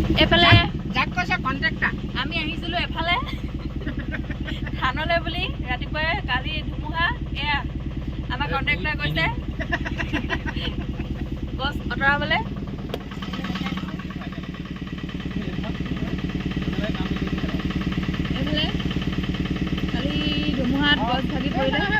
এফালে যাক কৈছে কন্ট্ৰেক্টৰ আমি আহিছিলোঁ এফালে থানলৈ বুলি ৰাতিপুৱাই কালি ধুমুহা এয়া আমাৰ কন্ট্ৰেক্টৰে কৈছে গছ আঁতৰাবলৈ এইফালে কালি ধুমুহাত গছ ভাগি পৰিলে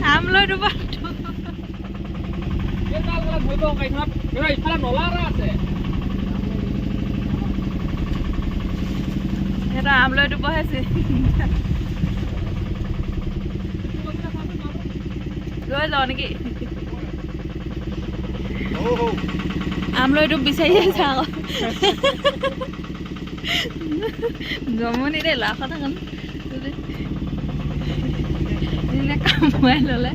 আম লৈ দুবাৰ এটা আম লৈ দুবহাইছে লৈ যাওঁ নেকি আম লৈ ডুব বিচাৰি আছে আকৌ জমনি দেই ল'ৰা কথা কাম কামুৱাই ল'লে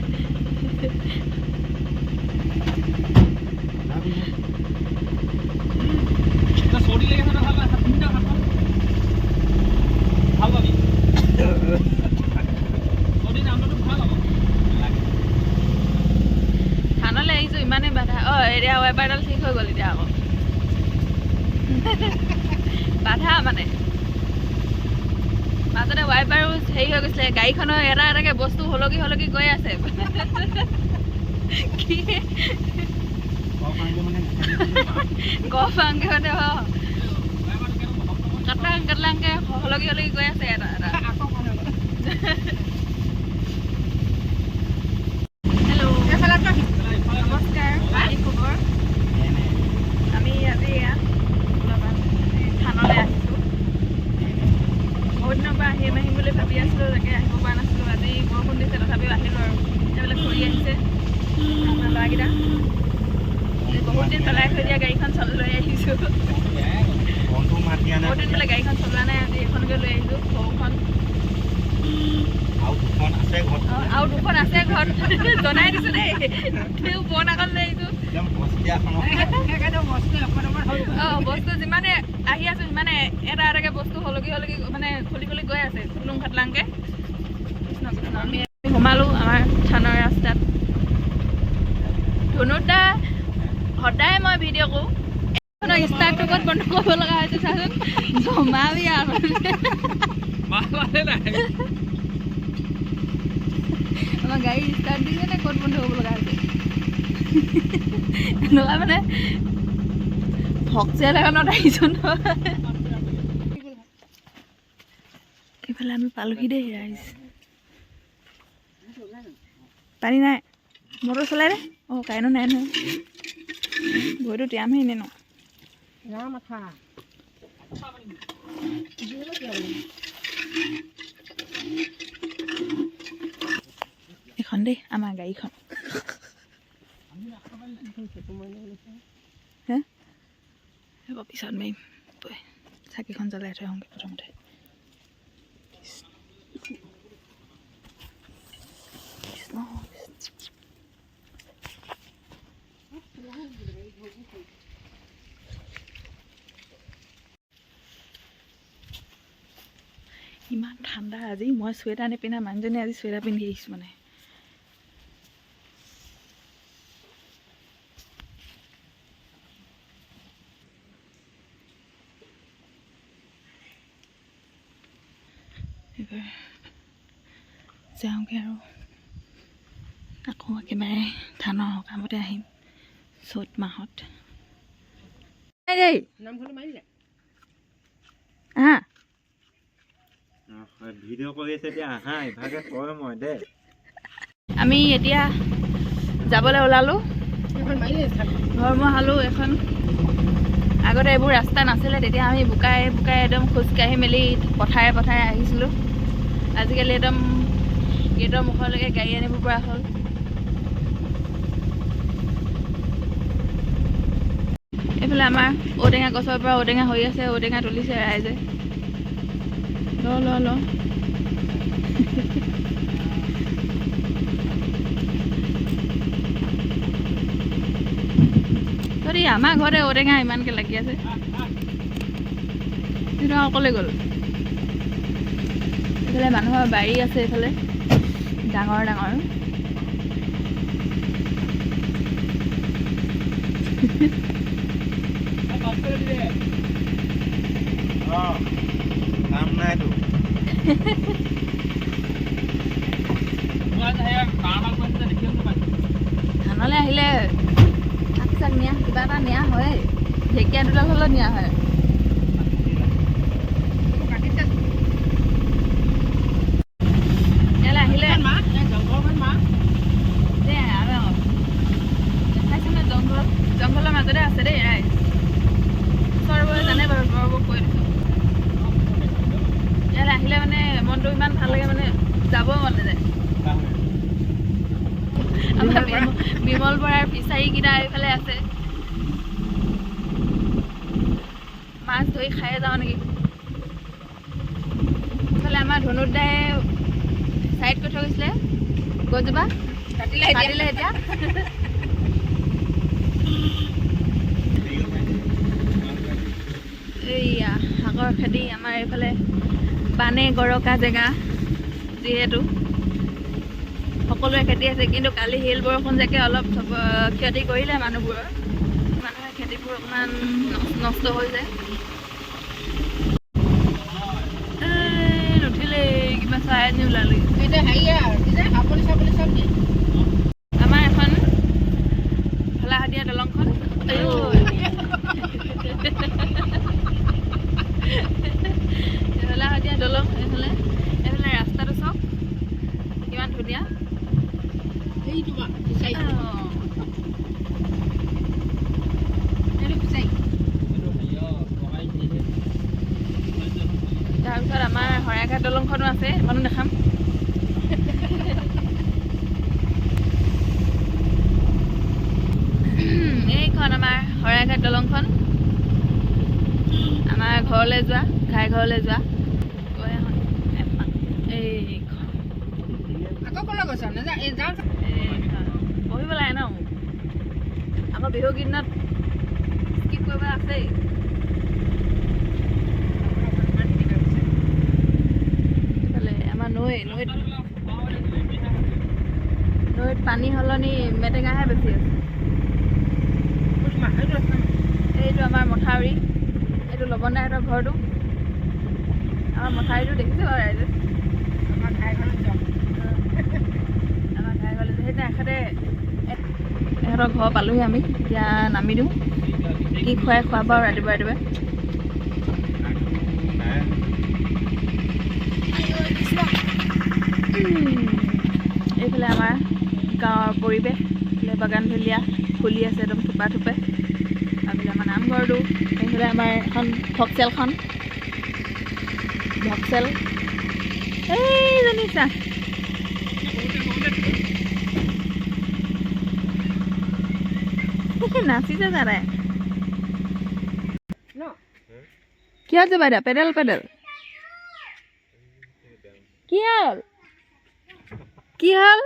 থানলৈ আহিছোঁ ইমানেই বাধা এতিয়া ৱাইপাৰডাল ঠিক হৈ গ'ল এতিয়া আকৌ বাধা মানে মাজতে ৱাইপাৰো হেৰি হৈ গৈছিলে গাড়ীখনৰ এটা এটাকে বস্তু হলকি হলকি গৈ আছে কি গফাংকে মানে কাটলাং কাটলাংকে হলকি হলকি গৈ আছে এটা এটা হেল্ল' নমস্কাৰ কি খবৰ আমি আজি থানলৈ আহিছোঁ বহুত দিনৰ পৰা আহিম আহিম বুলি ভাবি আছিলোঁ তাকে আহিব পৰা নাছিলোঁ আজি বৰষুণ দিছে তথাপিও আহিলোঁ আৰু এইবিলাক ঘূৰি আহিছে আমাৰ ল'ৰাকেইটা বহুত দিন চলাই থৈ দিয়া গাড়ীখন লৈ আহিছোঁ বহুত দিন বোলে গাড়ীখন চলোৱা নাই আজি এখনকৈ লৈ আহিছোঁ সৰুখন আৰু দুখন আছে ঘৰত জনাই দিছোঁ দেই পুৰণাখন লৈ আহিছোঁ বস্তু যিমানে আহি আছোঁ সিমানে এটা এটাকে বস্তু হলকি হলকি মানে খুলি খুলি গৈ আছে খুলুং খাটলাংকে আমি সোমালোঁ আমাৰ থানৰ ৰাস্তাত ধনুদা সদায় মই ভিডিঅ' কৰোঁ ষ্টাৰ্টটো ক'ত বন্ধ কৰিব লগা হৈছে চাচোন জমাবি আৰু আমাৰ গাড়ী ষ্টাৰ্ট দিছে নে ক'ত বন্ধ কৰিব লগা হৈছে এনেকুৱা মানে ভক্সেল এখনত আহিছোঁ নহয় এইফালে আমি পালোহি দেই ৰাইজ পানী নাই মটৰ চলাই দে কাৰেণ্টো নাই নহয় ভৰিটো তিয়ামহে এনেই ন এইখন দেই আমাৰ গাড়ীখন হে পিছত মাৰিম চাকিখন জ্বলাই থৈ আহোঁগৈ প্ৰথমতে ইমান ঠাণ্ডা আজি মই চুৱেটাৰ নিপিন্ধা মানুহজনী আজি চুৱেটাৰ পিন্ধি আহিছোঁ মানে যাওঁগৈ আৰু আকৌ একেবাৰে ধানৰ সকামতে আহিম চ'ত মাহত দেই আহা ভিডিঅ' কৰি আছে এতিয়া আহা ইভাগে কয় মই দে আমি এতিয়া যাবলৈ ওলালোঁ ঘৰ মহালোঁ এখন আগতে এইবোৰ ৰাস্তা নাছিলে তেতিয়া আমি বোকাই বোকাই একদম খোজকাঢ়ি মেলি পথাৰে পথাৰে আহিছিলোঁ আজিকালি একদম গেটৰ মুখলৈকে গাড়ী আনিব পৰা হ'ল এইফালে আমাৰ ঔটেঙা গছৰ পৰা ঔটেঙা হৈ আছে ঔটেঙা তুলিছে ৰাইজে ল এই আমাৰ ঘৰতে ঔটেঙা ইমানকৈ লাগি আছে কিন্তু অকলে গ'ল এইফালে মানুহৰ বাৰী আছে এইফালে ডাঙৰ ডাঙৰ ধানলৈ আহিলে শাক চাক নিয়া কিবা এটা নিয়া হয় ঢেকীয়া দুডাল হ'লেও নিয়া হয় ইয়ালৈ আহিলে দেখাইছেনে জংঘলৰ মাজতে আছে দেই ৰাইজ ওচৰবোৰ জানে বাৰু ঘৰবোৰ কৈ দিছোঁ ইয়ালৈ আহিলে মানে মনটো ইমান ভাল লাগে মানে যাব মন নাযায় আমাৰ বিমল বৰাৰ ফিচাৰীকেইটা এইফালে আছে মাছ ধৰি খাই যাওঁ নেকি এইফালে আমাৰ ধনুদাই চাইড কৰি থৈ গৈছিলে গছজোপা কাটিলে এতিয়া এইয়া শাকৰ খেতি আমাৰ এইফালে পানে গৰকা জেগা যিহেতু সকলোৱে খেতি আছে কিন্তু কালি শিল বৰষুণ যাকে অলপ ক্ষতি কৰিলে মানুহবোৰৰ মানুহে খেতিবোৰ অকণমান নষ্ট হৈ যায় নুঠিলে কিবা চাই আনি ওলালে আমাৰ এখন ফলাহাটীয়া দলংখন ফলাহাটীয়া দলং এইফালে ৰাস্তাটো চাওক কিমান ধুনীয়া তাৰপিছত আমাৰ শৰাইঘাট দলংখনো আছে এখনো দেখাম এইখন আমাৰ শৰাইঘাট দলংখন আমাৰ ঘৰলৈ যোৱা ঘাই ঘৰলৈ যোৱা এইখন পঢ়িব লাগে ন আকৌ বিহু গীতত স্কিপ কৰিব আছেই আমাৰ নৈত পানী সলনি মেটেঙাহে বেছি আছে এইটো আমাৰ মথাউৰি এইটো লবনদাহঁতৰ ঘৰটো আমাৰ মথাউৰিটো দেখিছে বাৰু ৰাইজে আমাৰ ঘাই ঘৰলৈ সেইদিনা এখেতে ইহঁতৰ ঘৰ পালোহি আমি এতিয়া নামি দিওঁ কি খুৱাই খুৱাব আৰু ৰাতিপুৱা এইফালে আমাৰ গাঁৱৰ পৰিৱেশ এইফালে বাগান ভেলিয়া ফুলি আছে একদম থোপা থোপে এইফালে আমাৰ নামঘৰটো এইফালে আমাৰ এখন ভক্সেলখন ভক্সেল এইজনী চা নাচিছে জানাই কিহত যাবা এতিয়া পেডেল কি হ'ল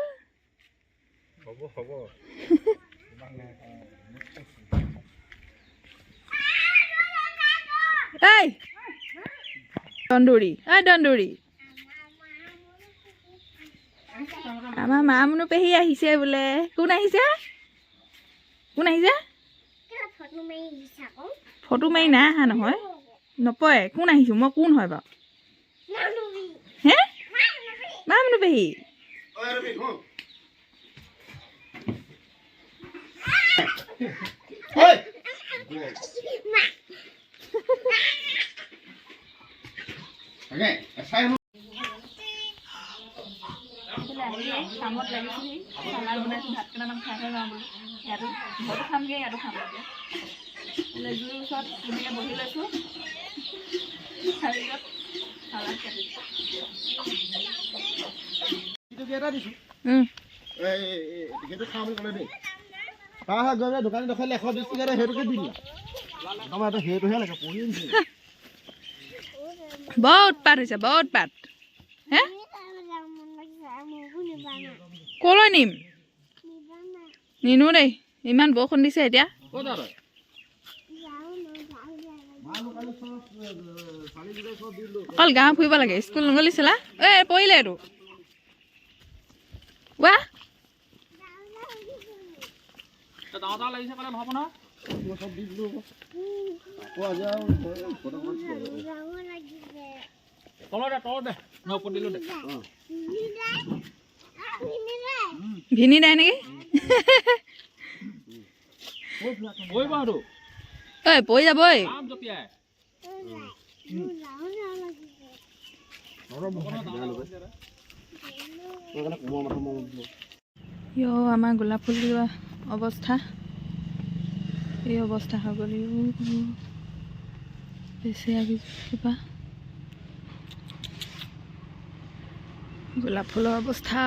এই দন্দুৰি আমাৰ মা মুনু পেহী আহিছে বোলে কোন আহিছে ফটো মাৰি নাই অহা নহয় নপয় কোন আহিছো মই কোন হয় বাৰু হে মা মুনু পেহী কামত লাগিছিল চালাড বনাইছোঁ ভাত কেইটামান খাই থৈ যাওঁ বুলি ইয়াতো ঘৰতো খামগৈ ইয়াতো খামগৈ জুইৰ ওচৰত ধুনীয়াকৈ বহি লৈছোঁ তাৰপিছত চালাড কাটিছোঁ দোকানী দেখালে 120 টকা সেইটোকে দিলা সেইটোহে লাগে বৰ উৎপাত হৈছে বৰ উৎপাত হে কলৈ নিম নিনো দেই ইমান বৰষুণ দিছে এতিয়া অকল গাঁও ফুৰিব লাগে স্কুল নগলিছিলা পৰিলে এইটো ৱা ভিনি নাই নেকি ঐ পৰি যাবই আমাৰ গোলাপ ফুল অৱস্থা এই অৱস্থা হৈ গ'ল বেছি কিবা গোলাপ ফুলৰ অৱস্থা